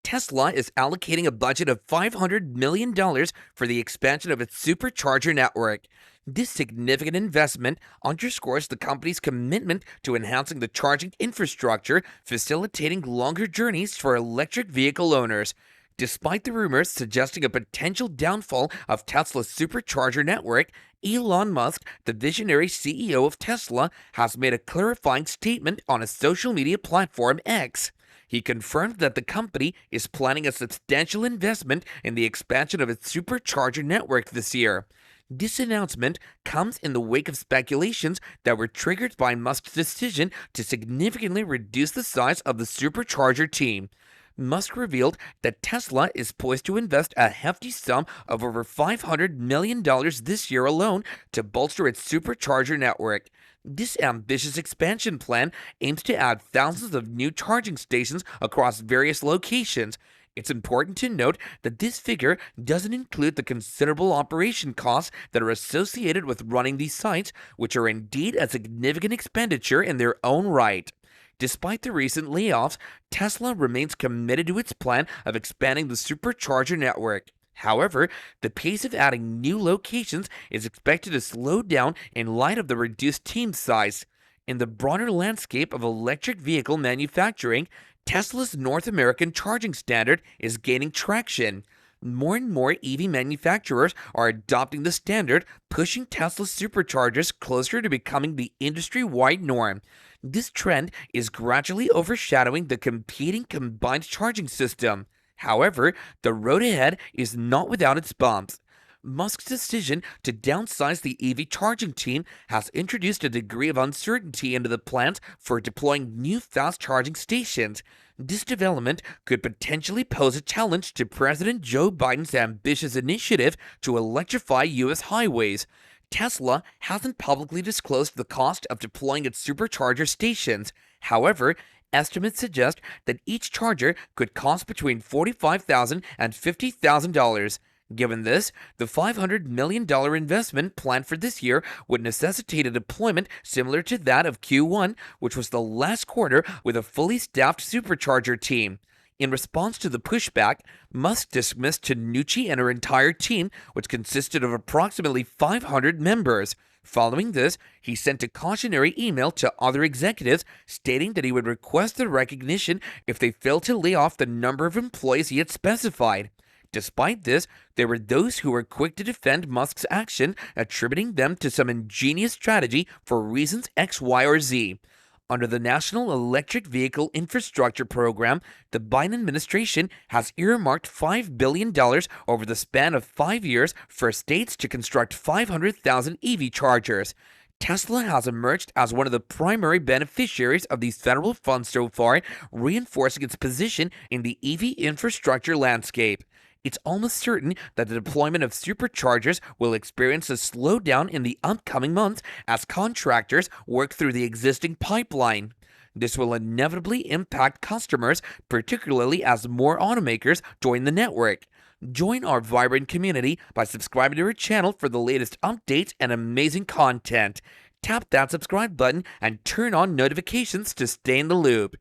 Tesla is allocating a budget of $500 million for the expansion of its supercharger network. This significant investment underscores the company's commitment to enhancing the charging infrastructure, facilitating longer journeys for electric vehicle owners. Despite the rumors suggesting a potential downfall of Tesla's supercharger network, Elon Musk, the visionary CEO of Tesla, has made a clarifying statement on his social media platform X. He confirmed that the company is planning a substantial investment in the expansion of its supercharger network this year. This announcement comes in the wake of speculations that were triggered by Musk's decision to significantly reduce the size of the supercharger team. Musk revealed that Tesla is poised to invest a hefty sum of over $500 million this year alone to bolster its supercharger network. This ambitious expansion plan aims to add thousands of new charging stations across various locations. It's important to note that this figure doesn't include the considerable operation costs that are associated with running these sites, which are indeed a significant expenditure in their own right. Despite the recent layoffs, Tesla remains committed to its plan of expanding the supercharger network. However, the pace of adding new locations is expected to slow down in light of the reduced team size. In the broader landscape of electric vehicle manufacturing, Tesla's North American charging standard is gaining traction. More and more EV manufacturers are adopting the standard, pushing Tesla's superchargers closer to becoming the industry-wide norm. This trend is gradually overshadowing the competing combined charging system. However, the road ahead is not without its bumps. Musk's decision to downsize the EV charging team has introduced a degree of uncertainty into the plans for deploying new fast charging stations. This development could potentially pose a challenge to President Joe Biden's ambitious initiative to electrify U.S. highways. Tesla hasn't publicly disclosed the cost of deploying its supercharger stations. However, estimates suggest that each charger could cost between $45,000 and $50,000. Given this, the $500 million investment planned for this year would necessitate a deployment similar to that of Q1, which was the last quarter with a fully staffed supercharger team. In response to the pushback, Musk dismissed Tanucci and her entire team, which consisted of approximately 500 members. Following this, he sent a cautionary email to other executives stating that he would request the recognition if they failed to lay off the number of employees he had specified. Despite this, there were those who were quick to defend Musk's action, attributing them to some ingenious strategy for reasons X, Y, or Z. Under the National Electric Vehicle Infrastructure Program, the Biden administration has earmarked $5 billion over the span of 5 years for states to construct 500,000 EV chargers. Tesla has emerged as one of the primary beneficiaries of these federal funds so far, reinforcing its position in the EV infrastructure landscape. It's almost certain that the deployment of superchargers will experience a slowdown in the upcoming months as contractors work through the existing pipeline. This will inevitably impact customers, particularly as more automakers join the network. Join our vibrant community by subscribing to our channel for the latest updates and amazing content. Tap that subscribe button and turn on notifications to stay in the loop.